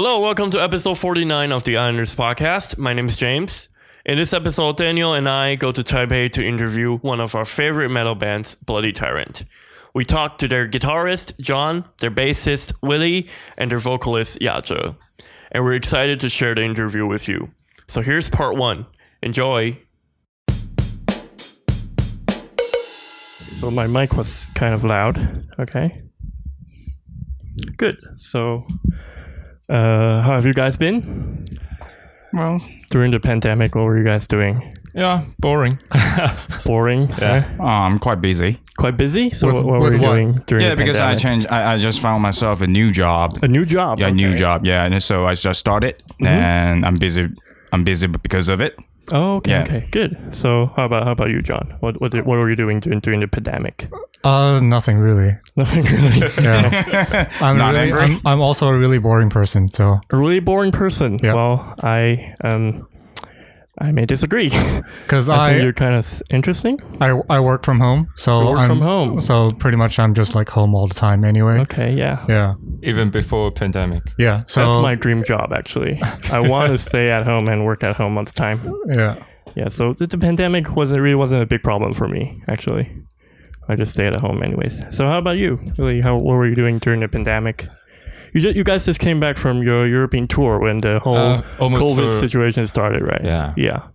Hello, welcome to episode 49 of the Islanders podcast. My name is James. In this episode, Daniel and I go to Taipei to interview one of our favorite metal bands, Bloody Tyrant. We talk to their guitarist, John, their bassist, Willie, and their vocalist, Yaze. And we're excited to share the interview with you. So here's part 1. Enjoy. So my mic was kind of loud. Okay. Good. So, how have you guys been? Well, during the pandemic, what were you guys doing? Yeah, boring. Boring? Yeah. I'm quite busy. Quite busy? So what were you doing during the because pandemic? I just found myself a new job. A new job? Yeah, okay. new job. Yeah, and so I just started, and I'm busy. I'm busy because of it. Oh, okay, Yeah. okay, good. So how about you, John? What were you doing during the pandemic? Nothing really. Nothing really. Yeah. Not angry? I'm also a really boring person, so. A really boring person. Yeah. Well, I may disagree. Because I think you're kind of interesting. I work from home, so You work from home. So pretty much I'm just like home all the time anyway. Okay, yeah. Yeah. Even before pandemic. Yeah. So That's my dream job, actually. I want to stay at home and work at home all the time. Yeah. Yeah, so the pandemic wasn't a big problem for me, actually. I just stayed at home anyways. So how about you? Really, what were you doing during the pandemic? You guys just came back from your European tour when the whole COVID situation started, right? Yeah. Yeah.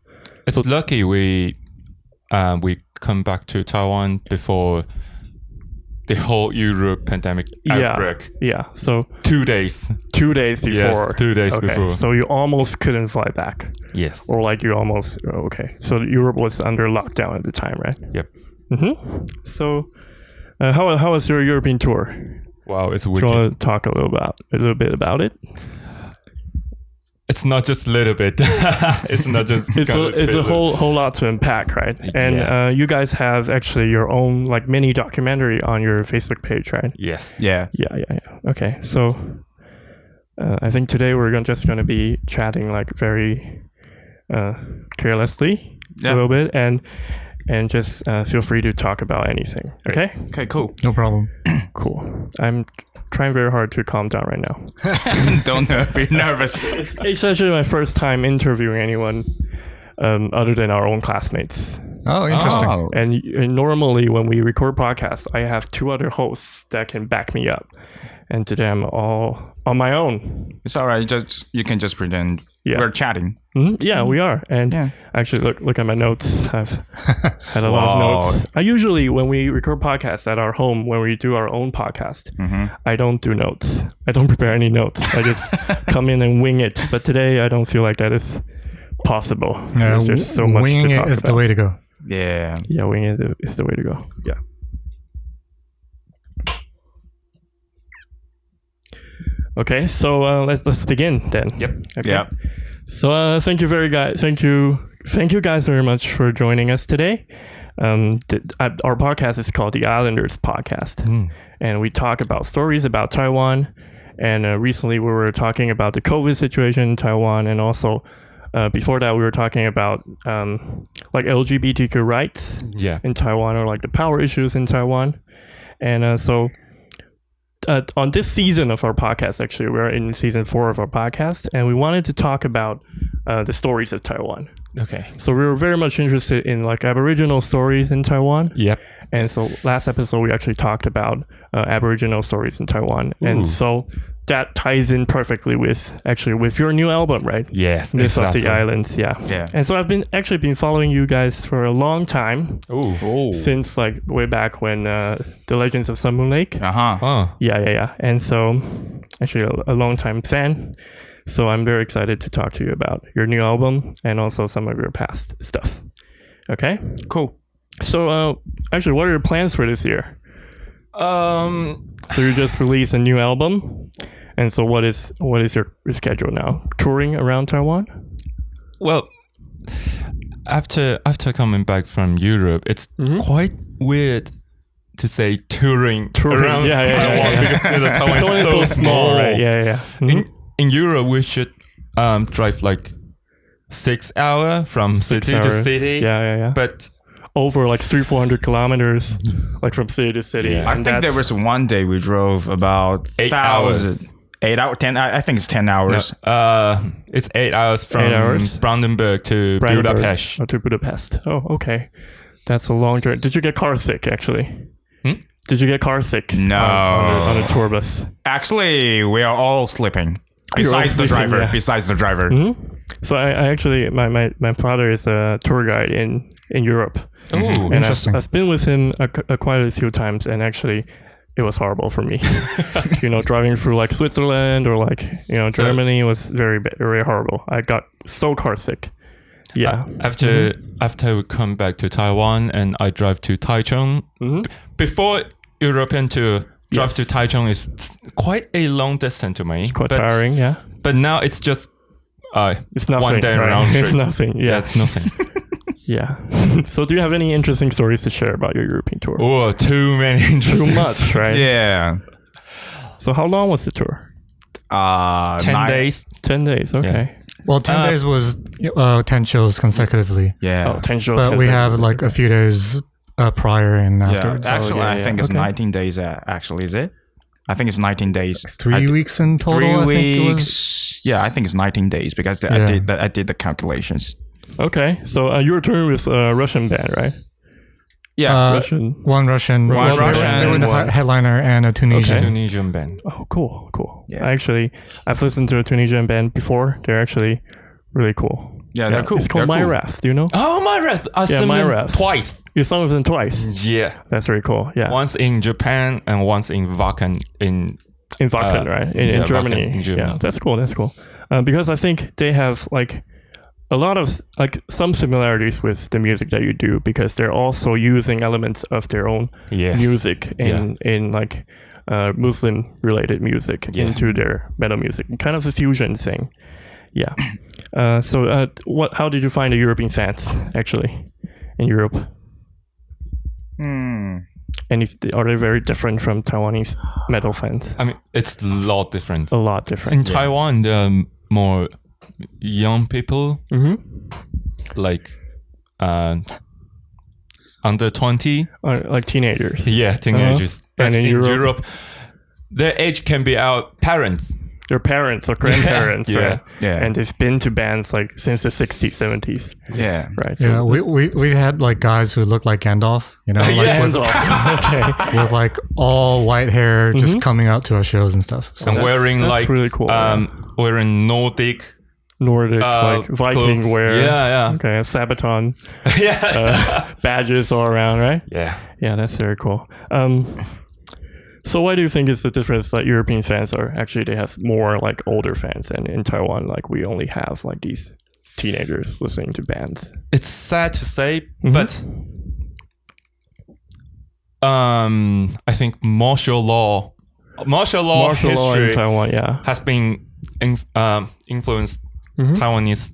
It's lucky we come back to Taiwan before the whole Europe pandemic outbreak. Yeah. So 2 days. 2 days before. Yes, 2 days okay. before. So you almost couldn't fly back. Yes. Or like you almost okay. So Europe was under lockdown at the time, right? Yep. Mm-hmm. So how was your European tour? Wow, it's Do wicked. you want to talk a little bit about it? It's not just a little bit. It's not just. It's a whole lot to unpack, right? And you guys have actually your own like mini documentary on your Facebook page, right? Yes. Yeah. Yeah. Okay, so I think today we're just going to be chatting like very carelessly a little bit, and just feel free to talk about anything. Okay. Okay. Cool. No problem. Cool. I'm trying very hard to calm down right now. Don't be nervous. It's actually my first time interviewing anyone other than our own classmates. Oh, interesting. Oh. And normally when we record podcasts, I have 2 other hosts that can back me up. And today I'm all on my own. It's all right. You can just pretend we're chatting. Mm-hmm. Yeah, we are. And actually, look at my notes. I've had a lot of notes. I usually, when we record podcasts at our home, when we do our own podcast, I don't do notes. I don't prepare any notes. I just come in and wing it. But today, I don't feel like that is possible. There's just so much winging to talk it is about. the way to go. Yeah. Yeah, winging it is the way to go. Yeah. Okay, so let's begin then. Yep. Okay. Yeah. So thank you guys very much for joining us today. Our podcast is called the Islanders Podcast, and we talk about stories about Taiwan. And recently we were talking about the COVID situation in Taiwan, and also before that we were talking about like LGBTQ rights in Taiwan, or like the power issues in Taiwan. And so on this season of our podcast, actually, we're in season 4 of our podcast, and we wanted to talk about the stories of Taiwan. Okay. So we were very much interested in like Aboriginal stories in Taiwan. Yep. And so last episode, we actually talked about Aboriginal stories in Taiwan. Ooh. And so that ties in perfectly with your new album, right? Yes. Myth of exactly. the Islands, yeah. And so I've been following you guys for a long time. Oh. Since like way back when The Legends of Sun Moon Lake. Oh. Yeah. And so actually a long time fan. So I'm very excited to talk to you about your new album and also some of your past stuff. Okay? Cool. So actually, what are your plans for this year? So you just released a new album. And so what is your schedule now? Touring around Taiwan? Well, after coming back from Europe, it's quite weird to say touring around Taiwan because Taiwan is so small. Right? Yeah. Mm-hmm. In Europe, we should drive like 6 hours from city to city. Yeah. But over like 300-400 kilometers, like from city to city. Yeah. I think there was one day we drove about 8 hours. 8 out 10. I think it's 10 hours. No, it's 8 hours from Brandenburg to Budapest. To Budapest. Oh, okay. That's a long journey. Did you get car sick, actually? Did you get car sick? No. On a tour bus? Actually, we are all sleeping. Besides the driver. Yeah. Besides the driver. So I actually, my father is a tour guide in Europe. Oh, and interesting. I've been with him quite a few times, and actually, it was horrible for me. Driving through like Switzerland or like Germany was very very horrible. I got so car sick. Yeah. After we come back to Taiwan and I drive to Taichung. Before European to drive to Taichung is quite a long distance to me. It's quite tiring, yeah. But now it's just it's nothing, 1 day right? round trip. It's nothing. Yeah. That's nothing. Yeah. So do you have any interesting stories to share about your European tour? Oh, too many interesting. Too much, right? Yeah. So how long was the tour? 10 days. 10 days, okay. Yeah. Well, 10 days was 10 shows consecutively. Yeah. Oh, 10 shows. But we have like a few days prior and after. Yeah. Actually, I think it's 19 days. Actually, is it? I think it's 19 days. 3 weeks in total. 3 I weeks. think it was. Yeah, I think it's 19 days because I did the calculations. Okay, so you were touring with a Russian band, right? Yeah, Russian. One Russian. One They Russian, were the one- headliner and a Tunisian. Tunisian band. Oh, cool. Yeah. I've listened to a Tunisian band before. They're actually really cool. Yeah, they're cool. It's called They're cool. Myrath. Do you know? Oh, Myrath! I sung them Myrath. twice. You sung with them twice. Yeah. That's very cool. Yeah. Once in Japan and once in Wacken in Wacken, right? In Germany. Wacken in Germany. Yeah, that's cool. Because I think they have like a lot of like some similarities with the music that you do because they're also using elements of their own music in like Muslim related music into their metal music, kind of a fusion thing. Yeah. How did you find the European fans actually in Europe? And are they very different from Taiwanese metal fans? I mean, it's a lot different. A lot different. In Taiwan, there are more young people, like under 20. Like teenagers. Yeah, teenagers. But And in Europe, their age can be our parents. Their parents or grandparents, right? Yeah. And they've been to bands like since the 60s, 70s, Yeah. right? Yeah, we had like guys who looked like Gandalf, like Hands off. Okay. with like all white hair just coming out to our shows and stuff. So And wearing that's like really cool, wearing Nordic like Viking clothes. wear. Yeah. Okay, Sabaton Yeah. badges all around, right? Yeah. Yeah, that's very cool. So why do you think is the difference that European fans they have more like older fans, and in Taiwan, like we only have like these teenagers listening to bands? It's sad to say, but I think martial law history in Taiwan, yeah. has been influenced Taiwanese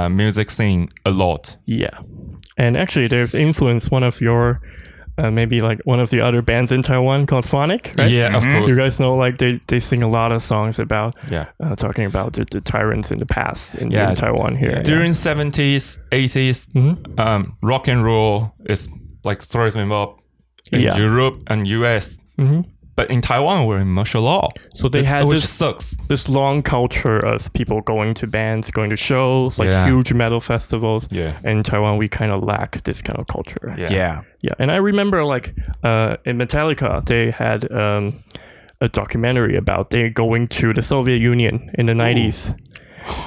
music scene a lot. Yeah. And actually, they've influenced one of your, maybe like one of the other bands in Taiwan called Phonic, right? Yeah, of course. You guys know, like they sing a lot of songs about, Yeah. talking about the tyrants in the past in Taiwan here. Yeah. During 70s, 80s, rock and roll is like thriving up in Europe and US. But in Taiwan, we're in martial law. So they had which sucks. this long culture of people going to bands, going to shows, like huge metal festivals. Yeah. And in Taiwan, we kind of lack this kind of culture. Yeah. Yeah. And I remember like in Metallica, they had a documentary about they going to the Soviet Union in the 90s.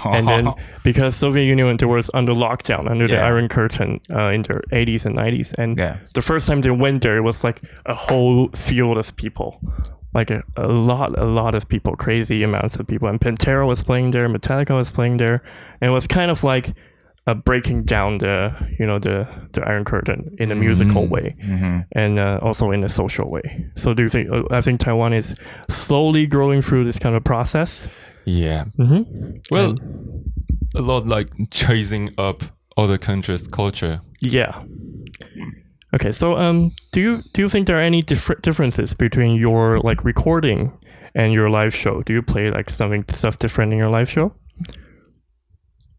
And then because Soviet Union, there was under lockdown, under the Iron Curtain in the 80s and 90s. And the first time they went there, it was like a whole field of people. Like a lot of people, crazy amounts of people. And Pantera was playing there, Metallica was playing there. And it was kind of like breaking down the Iron Curtain in a musical way, and also in a social way. So do you think, I think Taiwan is slowly growing through this kind of process? Yeah. Well, a lot like chasing up other countries' culture. Yeah. Okay, so do you think there are any differences between your like recording and your live show? Do you play like stuff different in your live show?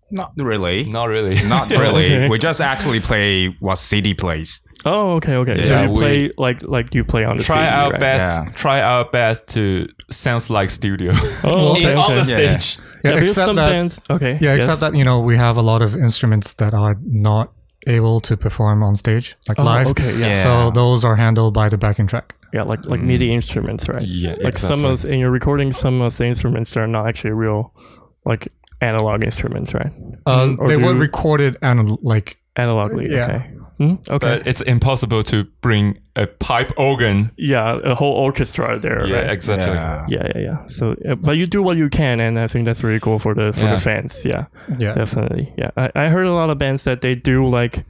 Not really. Not really. Not really. Okay. We just actually play what CD plays. Oh, okay. So Yeah, you play like you play on the Try CD, our right? best. Yeah. Try our best to sounds like studio. Oh, okay, on the okay. stage. Yeah, because except some that, bands. Okay. yeah, yes. except that, you know, we have a lot of instruments that are not able to perform on stage, like live. Okay. Yeah. So those are handled by the backing track. Yeah, like MIDI instruments, right? Yeah, like some of in your recording, some of the instruments that are not actually real, like analog instruments, right? Or They were recorded and like analogly. Yeah. Okay. Okay. But it's impossible to bring a pipe organ. Yeah, a whole orchestra there. Yeah, right? exactly. Yeah. So, but you do what you can, and I think that's really cool for the fans. Yeah, definitely. Yeah, I heard a lot of bands that they do like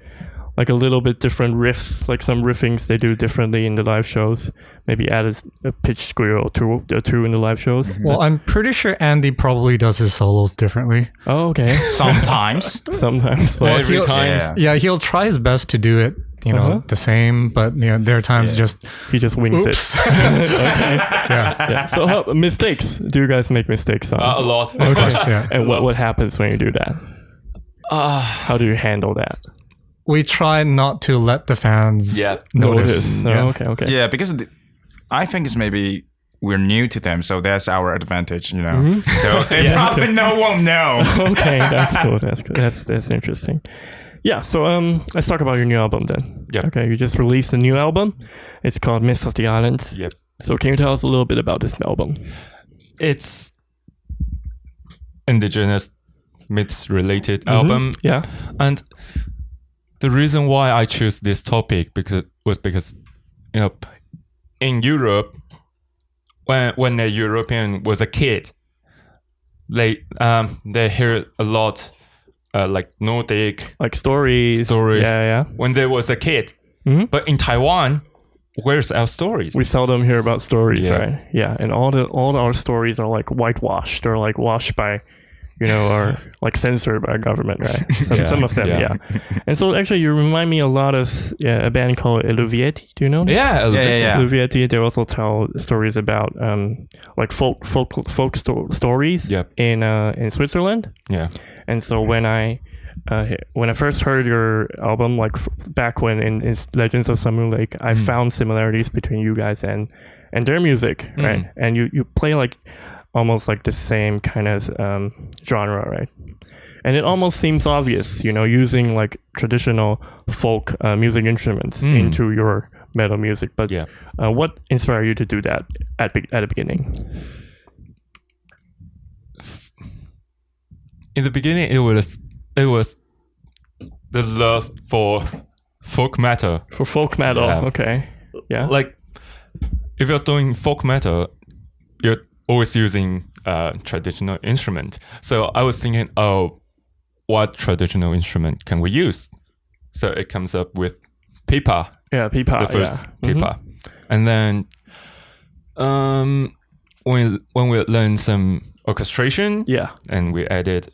a little bit different riffs, like some riffings they do differently in the live shows. Maybe add a pitch squeal or two in the live shows. Well, I'm pretty sure Andy probably does his solos differently. Oh, okay. Sometimes. Sometimes, Well, like, every time. Yeah, he'll try his best to do it, you know, the same, but you know, there are times just he just wings oops. it. Yeah. So mistakes. Do you guys make mistakes? A lot. Of course, yeah. And what happens when you do that? How do you handle that? We try not to let the fans notice. Oh, okay. Yeah, because I think it's maybe we're new to them, so that's our advantage, you know. So probably no one know. Okay, that's cool. That's interesting. Yeah, so let's talk about your new album then. Yep. Okay, you just released a new album. It's called Myth of the Islands. Yep. So can you tell us a little bit about this album? It's indigenous myths related album. Yeah. And the reason why I choose this topic was because you know, in Europe, when a European was a kid, they hear a lot like Nordic Like stories. Yeah. when they was a kid. But in Taiwan, where's our stories? We seldom hear about stories, Yeah. right? Yeah, and all our stories are like whitewashed or like washed by, you know, or like censored by government, right? Some of them, yeah. And so actually, you remind me a lot of a band called Eluvietti. Do you know them? Yeah. Eluvietti. They also tell stories about like folk stories in Switzerland. Yeah. And so when I first heard your album, like back when in Legends of Samu Lake, I found similarities between you guys and their music, right? And you play like almost like the same kind of genre, right? And it almost seems obvious, you know, using like traditional folk music instruments into your metal music. But what inspired you to do that at the beginning? In the beginning, it was the love for folk metal. For folk metal, Yeah. okay. Yeah. Like, if you're doing folk metal, you're always using traditional instrument. So I was thinking, what traditional instrument can we use? So it comes up with pipa. Yeah, pipa. The first pipa. And then when we learned some orchestration, and we added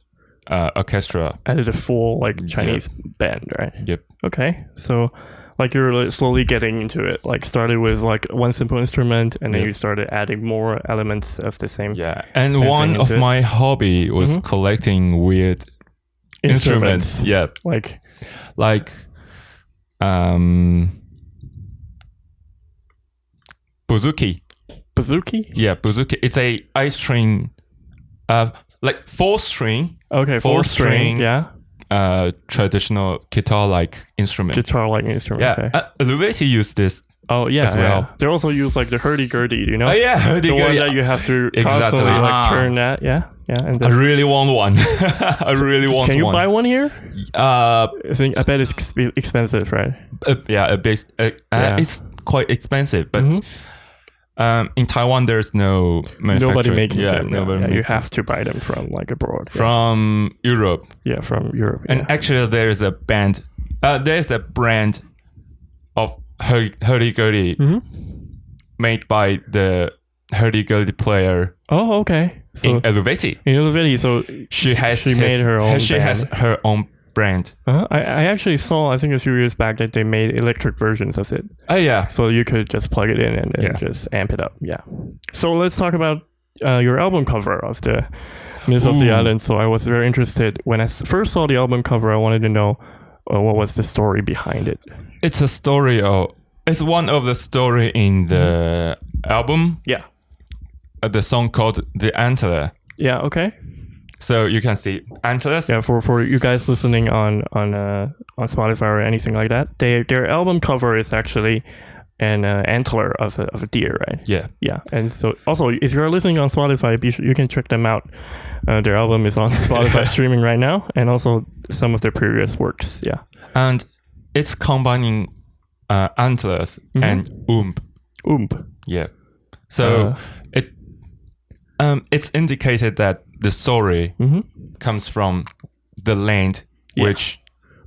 orchestra. Added a full like Chinese band, right? Yep. Okay, so like you're like slowly getting into it. Like started with like one simple instrument, and then you started adding more elements of the same. Yeah, and one of my hobby was collecting weird instruments. Yeah, like bouzouki. Bouzouki? Yeah, bouzouki. It's a ice string, like 4-string. Okay, 4-string. Yeah. Traditional guitar-like instrument. Guitar-like instrument. Yeah. Okay. Eluvietti used this. Oh yeah, as well. Yeah. They also use like the hurdy-gurdy, you know? Oh yeah, the one hurdy-gurdy. that you have to constantly like turn that. Yeah. And I really want one. I really want one. Can you buy one here? I bet it's expensive, right? It's quite expensive, but in Taiwan there's no manufacturer. Nobody making them. Nobody you have to buy them from like abroad. From Europe. Yeah, from Europe. And actually there's a brand of hurdy-gurdy made by the hurdy-gurdy player. Oh, okay. So in Eluvietti. So she made her own. She has her own brand. I actually saw, I think a few years back, that they made electric versions of it. Oh yeah. So you could just plug it in and then just amp it up. Yeah. So let's talk about your album cover of the Myth of the Island. So I was very interested when I first saw the album cover. I wanted to know what was the story behind it. It's a story it's one of the story in the album. Yeah. the song called The Antler. Yeah, okay. So you can see antlers. Yeah, for you guys listening on Spotify or anything like that, their album cover is actually an antler of a deer, right? Yeah. Yeah, and so also if you're listening on Spotify, you can check them out. Their album is on Spotify streaming right now, and also some of their previous works. Yeah, and it's combining antlers and Oomp. Yeah. So it's indicated that the story comes from the land which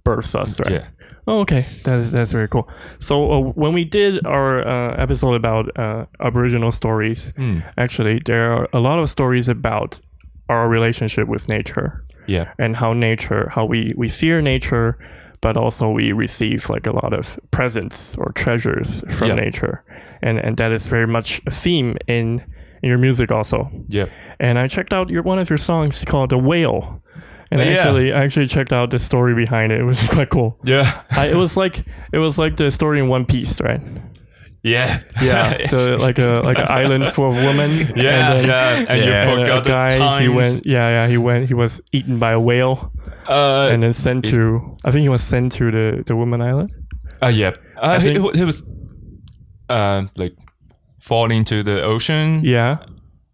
births us, right? Yeah. Oh, okay. That's very cool. So when we did our episode about Aboriginal stories, actually there are a lot of stories about our relationship with nature. Yeah. And how we fear nature, but also we receive like a lot of presents or treasures from nature. And that is very much a theme in your music also. Yeah. And I checked out one of your songs called The Whale. And I actually checked out the story behind it. It was quite cool. Yeah. It was like the story in One Piece, right? Yeah. Yeah. Like an island full of women. Yeah. And you forgot the times. He was eaten by a whale. And then sent to the woman island. Yeah. He was like fall into the ocean. Yeah.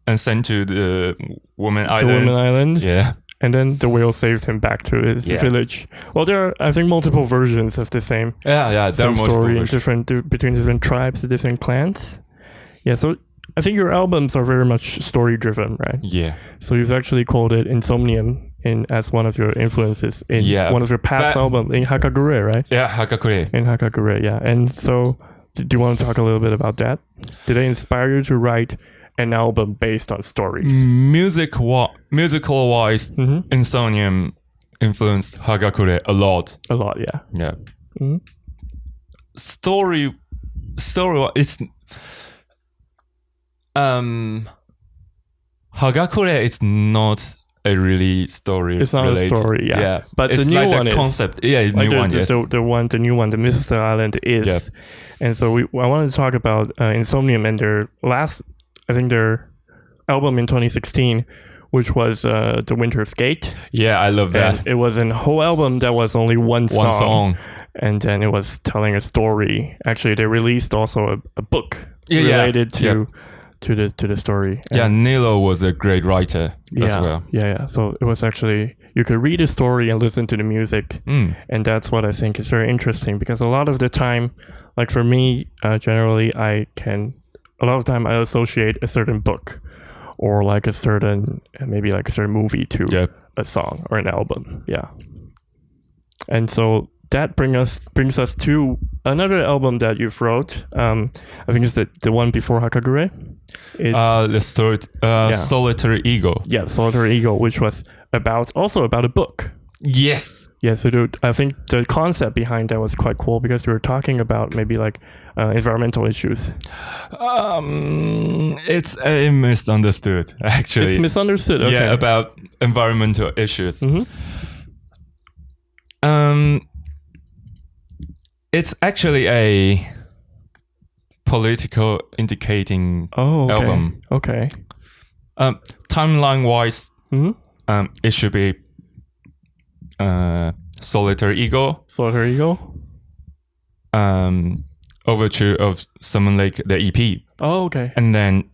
And sent to the woman island. The woman island. Yeah. And then the whale saved him back to his village. Well, there are, I think, multiple versions of the same. Yeah. There are story between different tribes, different clans. Yeah. So I think your albums are very much story driven, right? Yeah. So you've actually called it Insomnium as one of your influences in one of your past albums in Hakagure, right? Yeah, Hakagure. In Hakagure, yeah. And so, do you want to talk a little bit about that? Did they inspire you to write an album based on stories? Musical wise, Insomnium influenced Hagakure a lot. A lot, yeah. Yeah. Story, it's Hagakure is not a really story. It's not related. a story, yeah. But it's the new like one the is concept. Yeah, the like new one. Yes. The new one, the Myth of the Island is. Yeah. And so I wanted to talk about Insomnium and their album in 2016, which was The Winter's Gate. Yeah, I love that. And it was a whole album that was only one song. And then it was telling a story. Actually, they released also a book related to the story. And Nilo was a great writer as well. Yeah. So it was actually, you could read a story and listen to the music. And that's what I think is very interesting, because a lot of the time, like for me, generally, I associate a certain book or like a certain movie to a song or an album. Yeah. And so that brings us to another album that you've wrote. I think it's the one before Hakagure. It's the story, Solitary Eagle. Yeah, Solitary Eagle, which was also about a book. Yes. Yeah, so I think the concept behind that was quite cool, because we were talking about maybe like environmental issues. It's misunderstood, actually. It's misunderstood, okay. Yeah, about environmental issues. It's actually a political indicating album. Okay. Timeline-wise, it should be Solitary Eagle. Solitary Eagle. Overture of Salmon Lake, the EP. Oh, okay. And then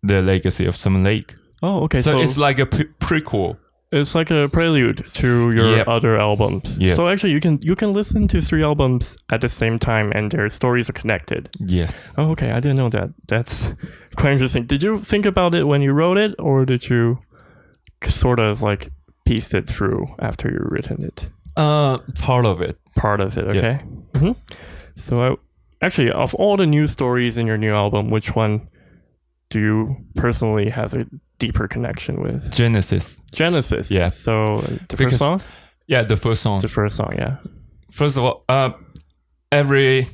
the Legacy of Salmon Lake. Oh, okay. So it's like a prequel. It's like a prelude to your other albums. Yep. So actually, you can listen to 3 albums at the same time, and their stories are connected. Yes. Oh, okay. I didn't know that. That's quite interesting. Did you think about it when you wrote it, or did you sort of like pieced it through after you written it? Part of it. Okay. Yeah. So actually, of all the new stories in your new album, which one do you personally have a deeper connection with? Genesis. Yeah. So first song? Yeah, the first song. Yeah. First of all, every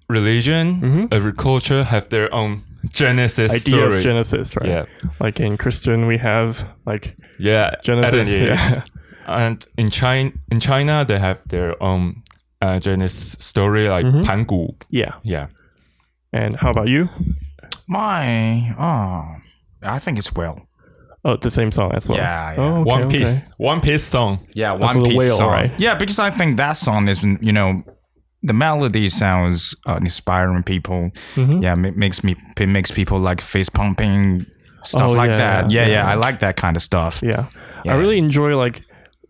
religion, every culture have their own Genesis idea story. Of Genesis, right? Yeah. Like in Christian, we have like Genesis. Yeah. And in China, they have their own Genesis story, like Peng. Yeah. Yeah. And how about you? I think it's Whale. Oh, the same song as well. Yeah. Oh, okay, One Piece song. Yeah, That's One Piece Whale, song. right? Yeah, because I think that song is, the melody sounds inspiring people. Yeah, makes people like face pumping stuff that. Yeah, I like that kind of stuff. Yeah. I really enjoy like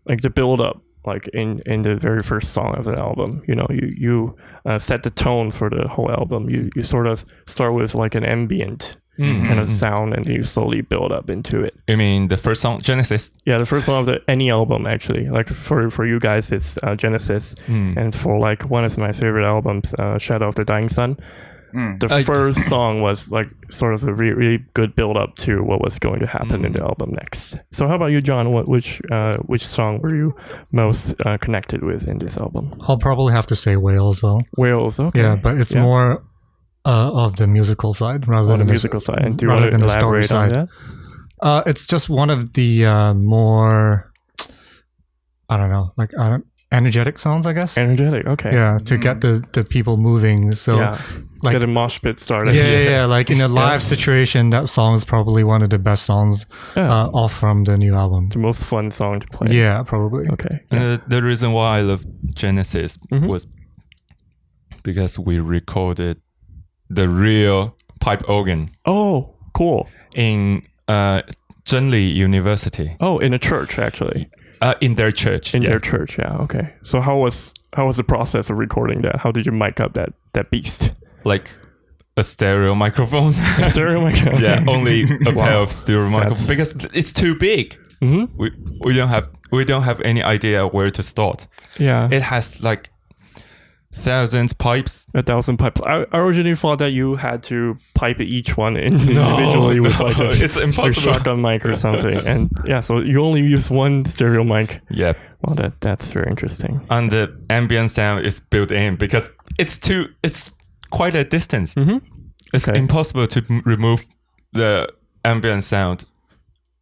the build up, like in the very first song of the album. You set the tone for the whole album. You sort of start with like an ambient kind of sound, and you slowly build up into it. You mean the first song, Genesis? Yeah, the first song of any album, actually. Like for you guys, it's Genesis, and for like one of my favorite albums, Shadow of the Dying Sun. The first song was like sort of a really good build up to what was going to happen in the album next. So how about you, John? Which song were you most connected with in this album? I'll probably have to say Whale as well. Whales, okay. Yeah, but it's more of the musical side rather than the musical side. And do you rather want to than the story elaborate on side. that? It's just one of the more, energetic songs, I guess. Energetic, okay. Yeah, to get the people moving. So like get a mosh pit started. Yeah. Like in a live situation, that song is probably one of the best songs off from the new album. The most fun song to play. Yeah, probably. Okay. The reason why I love Genesis was because we recorded the real pipe organ. Oh, cool. In Zhenli University. Oh, in a church, actually. In their church. Their church, yeah. Okay. So how was the process of recording that? How did you mic up that beast? Like a stereo microphone. A stereo microphone. Yeah, only a pair of stereo microphones because it's too big. We don't have any idea where to start. Yeah. It has like thousands pipes. 1,000 pipes. I originally thought that you had to pipe each one individually with like it's impossible. shotgun mic or something. And yeah, so you only use one stereo mic. Yep. Well, that's very interesting. And the ambient sound is built in because it's quite a distance. It's impossible to remove the ambient sound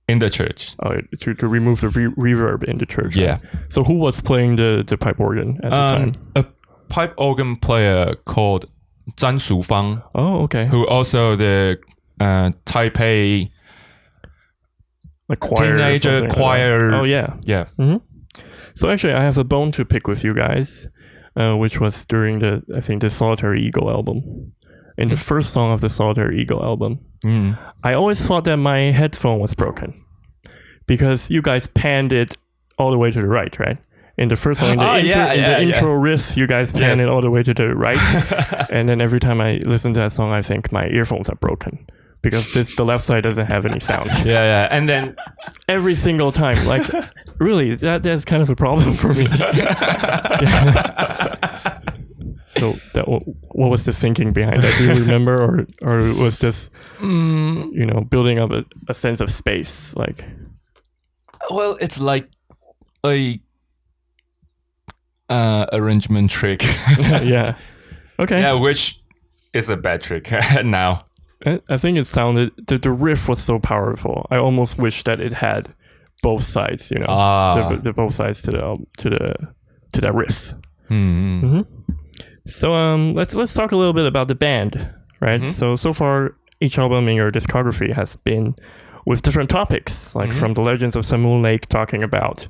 in the church. Oh, to remove the reverb in the church. Yeah. Right? So who was playing the pipe organ at the time? A pipe organ player called Zhan Shufang. Oh, okay. Who also the Taipei like choir teenager choir. Like oh yeah. Yeah. So actually, I have a bone to pick with you guys, which was during the Solitary Eagle album. In the first song of the Solitary Eagle album, I always thought that my headphone was broken because you guys panned it all the way to the right? In the first song, in the intro riff, you guys pan it all the way to the right. And then every time I listen to that song, I think my earphones are broken because the left side doesn't have any sound. Yeah. And then every single time, like really, that's kind of a problem for me. So what was the thinking behind that? Do you remember, or it was just building up a sense of space? Like, well, it's like a arrangement trick. Yeah. Okay. Yeah, which is a bad trick now. I think it sounded the riff was so powerful. I almost wish that it had both sides. The both sides to that riff. So let's talk a little bit about the band, right? So far each album in your discography has been with different topics, like from the Legends of Sun Moon Lake, talking about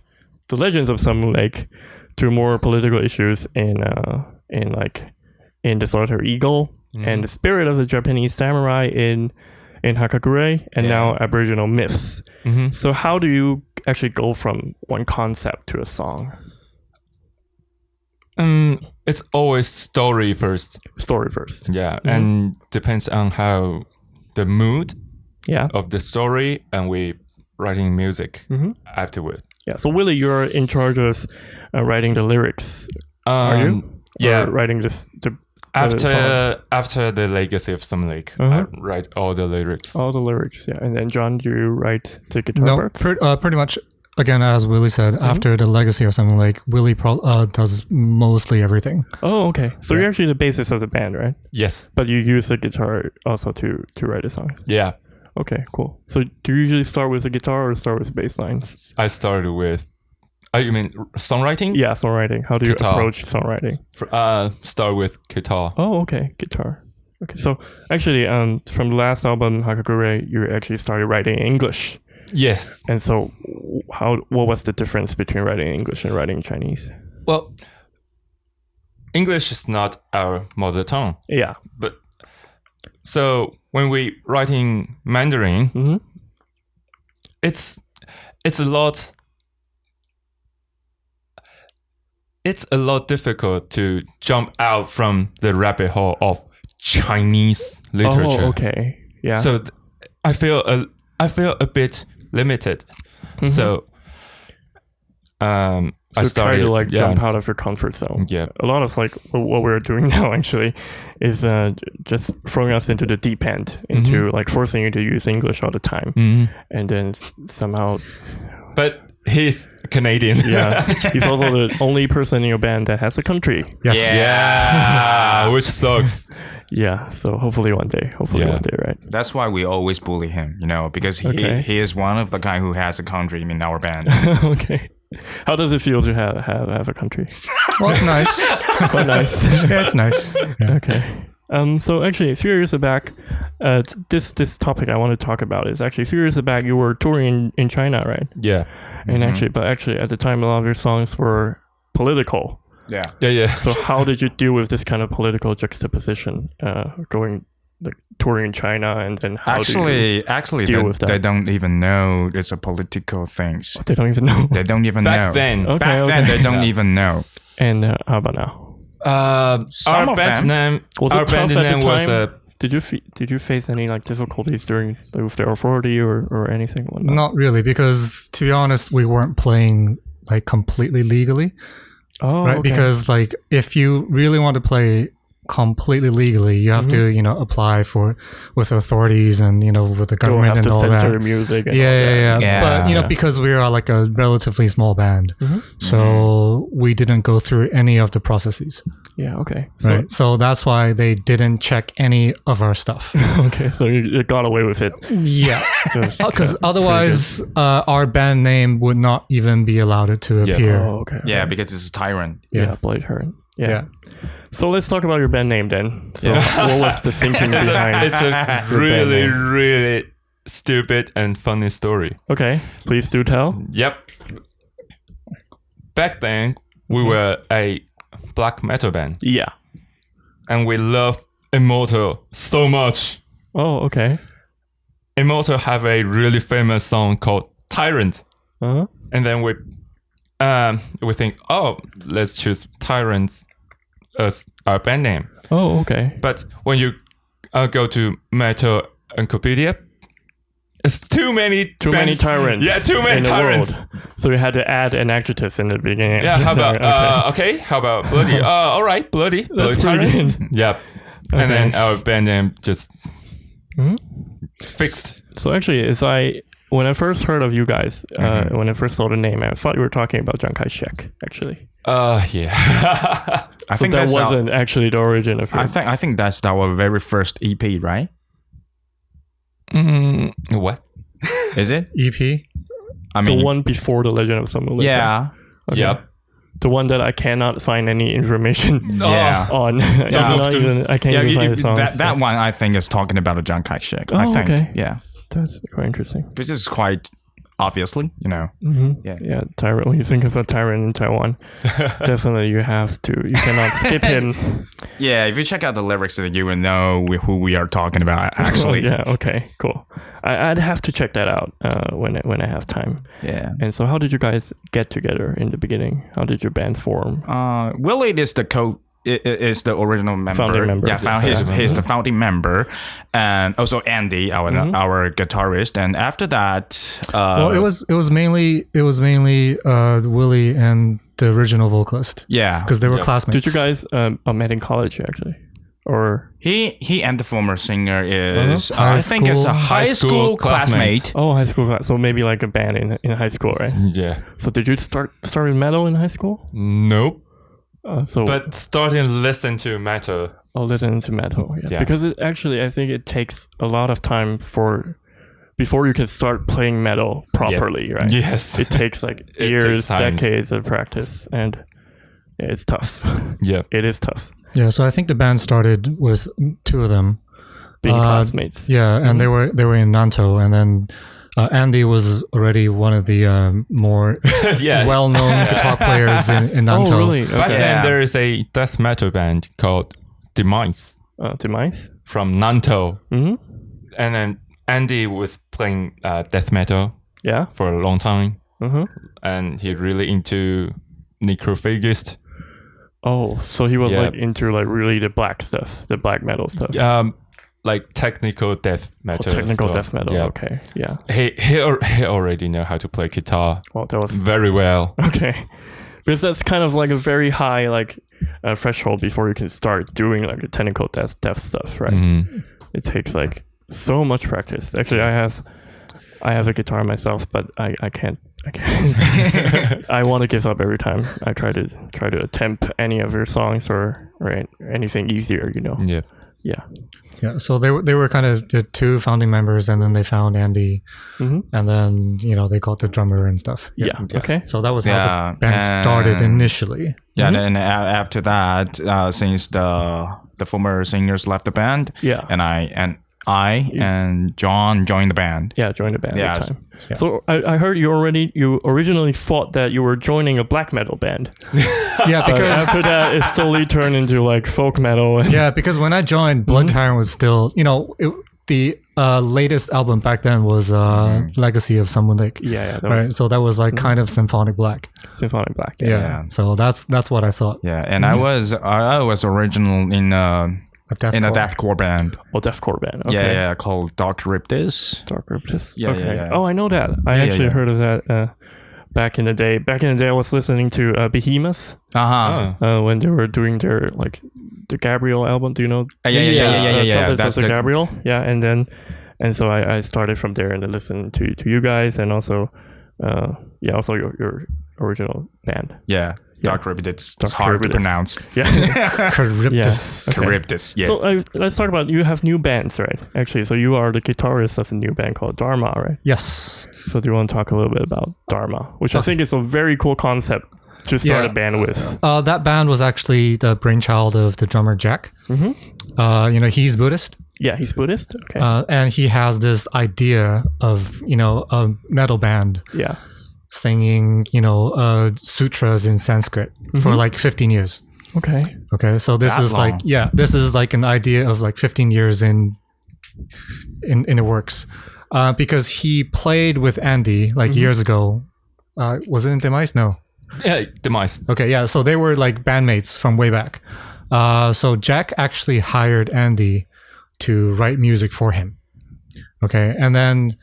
the Legends of Sun Moon Lake, to more political issues in the Solitary Eagle, and the spirit of the Japanese samurai in Hakakure, and now Aboriginal myths. So how do you actually go from one concept to a song? It's always story first. Yeah, and depends on how the mood of the story, and we writing music afterward. Yeah. So Willie, you're in charge of writing the lyrics. Are you? Yeah. Or writing after the Legacy of Sun Lake, I write all the lyrics. All the lyrics, yeah. And then John, do you write the guitar parts? Pretty much. Again, as Willie said, after the Legacy of Sun Lake, Willie does mostly everything. Oh, okay. So you're actually the bassist of the band, right? Yes. But you use the guitar also to write the songs? Yeah. Okay, cool. So do you usually start with the guitar or start with the bass line? I started with... you mean songwriting? Yeah, songwriting. How do you approach songwriting? Start with guitar. Oh, okay. Guitar. Okay. So actually, from the last album, Hakagure, you actually started writing in English. Yes. And so, what was the difference between writing in English and writing in Chinese? Well, English is not our mother tongue. Yeah. But so when we write in Mandarin, it's a lot. It's a lot difficult to jump out from the rabbit hole of Chinese literature. Oh, okay. Yeah. So I feel a bit limited. So I started try to jump out of your comfort zone. Yeah. A lot of what we're doing now actually is just throwing us into the deep end, into forcing you to use English all the time, and then somehow. But he's Canadian. Yeah, he's also the only person in your band that has a country. Yes. Yeah, which sucks. Yeah, so hopefully one day, right? That's why we always bully him, because he is one of the guy who has a country in our band. Okay. How does it feel to have a country? Well, it's nice. Well, nice. Yeah, it's nice. Yeah. Okay. So actually, a few years back, this topic I want to talk about is actually a few years back you were touring in China, right? Yeah. And actually at the time a lot of your songs were political. Yeah. So how did you deal with this kind of political juxtaposition, touring in China, and then how actually deal with that? They don't even know it's a political thing. They don't even know. They don't even know. Back then. Okay, Back then they don't even know. And how about now? Some of them. Was it tough at the time? Was Did you face any difficulties with the authority or anything? Not really, because to be honest, we weren't playing completely legally. Oh, right. Okay. Because if you really want to play completely legally, you have to apply with authorities and with the government and all that. Censor music. And yeah. But because we are a relatively small band, so we didn't go through any of the processes. Yeah. Okay. Right. So that's why they didn't check any of our stuff. Okay. So you got away with it. Yeah. Because otherwise, our band name would not even be allowed to appear. Oh, okay. Yeah, because it's a tyrant. Yeah. Bloody Tyrant. Yeah. So let's talk about your band name then. So what was the thinking behind it's a really, really stupid and funny story. Okay, please do tell. Yep. Back then, we were a black metal band. Yeah. And we love Immortal so much. Oh, okay. Immortal have a really famous song called Tyrant. Uh-huh. And then we think, let's choose Tyrant as our band name. Oh, okay. But when you go to Metal Encyclopedia, it's too many tyrants. Yeah, too many tyrants. So you had to add an adjective in the beginning. Yeah, how about how about bloody? All right, bloody tyrant. Yep. Okay. And then our band name just fixed. So actually, when I first heard of you guys, when I first saw the name, I thought you were talking about Chiang Kai-shek, actually. Yeah. I think that wasn't actually the origin of it. I think that's our very first EP, right? What? Is it? EP? I mean, the one before The Legend of Summer Lake. Yeah. Okay. Yep. The one that I cannot find any information Yeah. on. I can't even find the songs. That one I think is talking about a Chiang Kai-shek. Oh, I think. okay. Yeah. That's quite interesting. Which is quite obviously, Yeah, Tyrant. When you think about Tyrant in Taiwan, definitely you cannot skip him. Yeah, if you check out the lyrics, you will know who we are talking about, actually. Yeah, okay, cool. I'd have to check that out when I have time. Yeah. And so how did you guys get together in the beginning? How did your band form? Willie is the original member. Founding member. Yeah, he's the founding member, and also Andy, our guitarist. And after that, it was mainly Willie and the original vocalist. Yeah, because they were classmates. Did you guys met in college actually, or he and the former singer is I think it's a high school classmate. Oh, high school class. So maybe like a band in high school, right? Yeah. So did you start with metal in high school? Nope. But starting to listen to metal. Listen to metal, yeah. Because I think it takes a lot of time before you can start playing metal properly, right? Yes. It takes years, decades of practice, and it's tough. Yeah. It is tough. Yeah, so I think the band started with two of them being classmates. Yeah, and they were in Nantou, and then Andy was already one of the more well-known guitar players in Nantou. Oh, really? Okay. Back then, there is a death metal band called Demise. Demise? From Nantou. Mm-hmm. And then Andy was playing death metal for a long time. Mm-hmm. And he really into necrophagist. Oh, so he was like into like really the black stuff, the black metal stuff. Like technical death metal. Death metal. Yeah. Okay. Yeah. He already know how to play guitar. Well, that was very well. Okay. Because that's kind of like a very high like threshold before you can start doing like the technical death stuff, right? Mm-hmm. It takes like so much practice. Actually, I have a guitar myself, but I can't. I want to give up every time I try to attempt any of your songs or anything easier, you know. Yeah. So they were kind of the two founding members, and then they found Andy, and then they got the drummer and stuff. Yeah. Okay. So that was how the band started initially. Yeah. And then after that, since the former singers left the band, and I and John joined the band. Yeah, joined the band at the time. Yeah. So I heard you originally thought that you were joining a black metal band. Yeah, because after that it slowly turned into like folk metal. Yeah, because when I joined, Bloody Tyrant was still, the latest album back then was Legacy of Someone Lake. Yeah, right. So that was like kind of symphonic black. Symphonic black. Yeah. So that's what I thought. Yeah, and I was original in a deathcore band. Oh, deathcore band. Okay. Yeah, called Dark Riptis. Dark Riptis. Yeah, okay. Yeah. Oh, I know that. I actually heard of that back in the day. Back in the day, I was listening to Behemoth. When they were doing their like the Gabriel album. Do you know? Yeah. Trumpets of the Gabriel. Yeah, and so I started from there and then listened to you guys and also also your original band. Yeah. Dark Riptis. It's hard to pronounce. Yeah. Charybdis. Okay. Charybdis, yeah. So let's talk about, you have new bands, right? Actually, so you are the guitarist of a new band called Dharma, right? Yes. So do you want to talk a little bit about Dharma, which I think is a very cool concept to start a band with? That band was actually the brainchild of the drummer Jack. Mm-hmm. He's Buddhist. Yeah, he's Buddhist. Okay. And he has this idea of, a metal band. Yeah. Singing, sutras in Sanskrit for like 15 years. Okay. So this is long. This is like an idea of like 15 years in the works, because he played with Andy like years ago. Was it in Demise? No. Yeah, Demise. Okay, yeah. So they were like bandmates from way back. So Jack actually hired Andy to write music for him. Okay, and then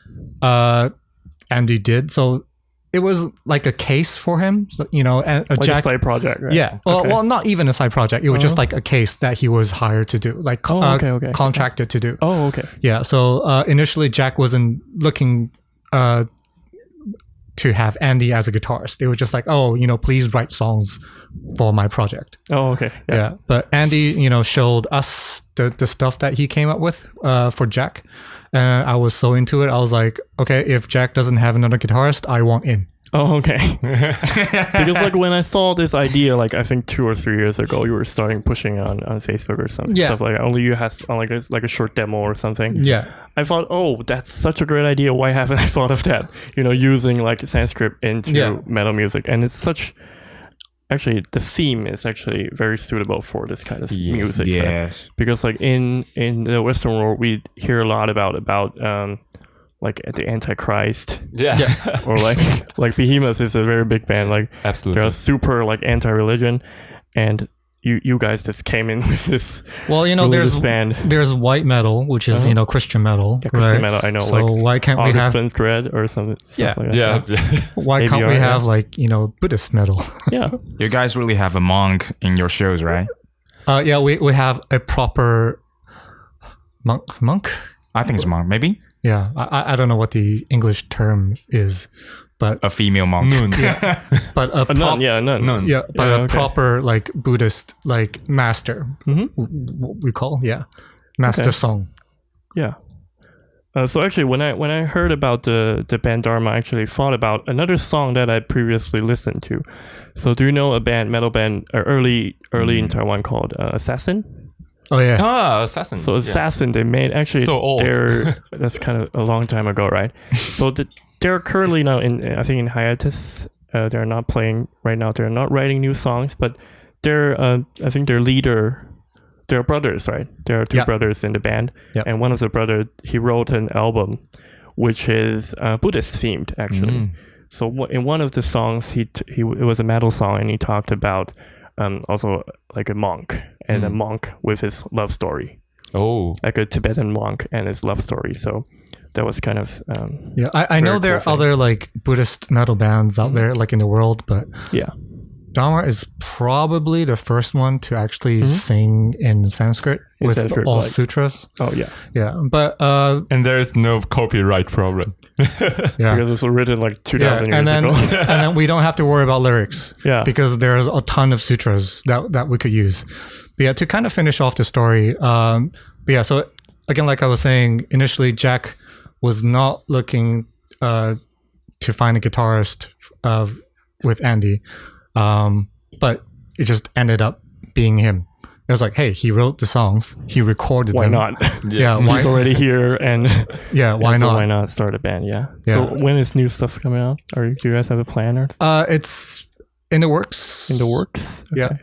Andy did so. It was like a case for him, and like a side project, right? Yeah. Okay. Well, not even a side project. It was just like a case that he was hired to do, like contracted to do. Oh, okay. Yeah. So initially, Jack wasn't looking to have Andy as a guitarist. They were just like, please write songs for my project. Oh, okay. Yeah. But Andy, showed us the stuff that he came up with for Jack. I was so into it. I was like, okay, if Jack doesn't have another guitarist, I want in. Oh, okay. Because like when I saw this idea, like I think 2 or 3 years ago, you were starting pushing on Facebook or something, stuff like that. Only you had on like a short demo or something. Yeah. I thought, oh, that's such a great idea. Why haven't I thought of that? Using like Sanskrit into metal music, and it's such. Actually, the theme is actually very suitable for this kind of music. Yes. Right? Because like in the Western world, we hear a lot about like the Antichrist. Yeah. Or like Behemoth is a very big band. Like absolutely, they're super like anti-religion, and you guys just came in with this. Well, there's white metal, which is Christian metal. Yeah, Christian metal. I know. So like, why can't we have Dread or something? Yeah, like that. Yeah. Why can't we have like Buddhist metal? Yeah. You guys really have a monk in your shows, right? Yeah, we have a proper monk. I think it's monk, maybe. Yeah, I don't know what the English term is, but a female monk. Nun. Yeah, but a nun. Yeah, nun. Yeah, but a proper like Buddhist like master. What we call master song. Yeah. So actually, when I heard about the band Dharma, I actually thought about another song that I previously listened to. So do you know a metal band, early in Taiwan called Assassin? Oh yeah. Assassin. So Assassin, they made actually so old. That's kind of a long time ago, right? So they're currently now in hiatus. They're not playing right now. They're not writing new songs, but I think their leader. They're brothers, right? There are two brothers in the band, and one of the brothers, he wrote an album which is Buddhist themed, actually. So in one of the songs, it was a metal song, and he talked about also like a monk and a monk with his love story. Oh, like a Tibetan monk and his love story. So that was kind of I know there are other like Buddhist metal bands out there like in the world, but Dharma is probably the first one to actually sing in Sanskrit with Sanskrit, all sutras. Oh yeah, but and there's no copyright problem. Because it was written like 2,000 years ago. And then we don't have to worry about lyrics. Because there's a ton of sutras that we could use. But to kind of finish off the story. So again, like I was saying, initially Jack was not looking to find a guitarist with Andy. But it just ended up being him. It was like, hey, he wrote the songs, he recorded them. Why not? He's already here, and why not? Why not start a band? So when is new stuff coming out? Or do you guys have a plan? Or it's in the works. Okay.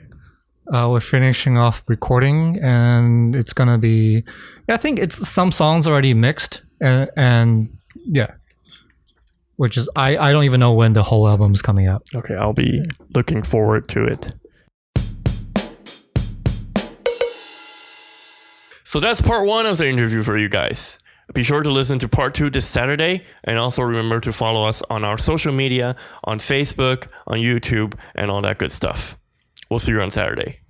We're finishing off recording, and it's gonna be. I think it's some songs already mixed, and which is I don't even know when the whole album's coming out. Okay, I'll be looking forward to it. So that's part 1 of the interview for you guys. Be sure to listen to part 2 this Saturday, and also remember to follow us on our social media, on Facebook, on YouTube, and all that good stuff. We'll see you on Saturday.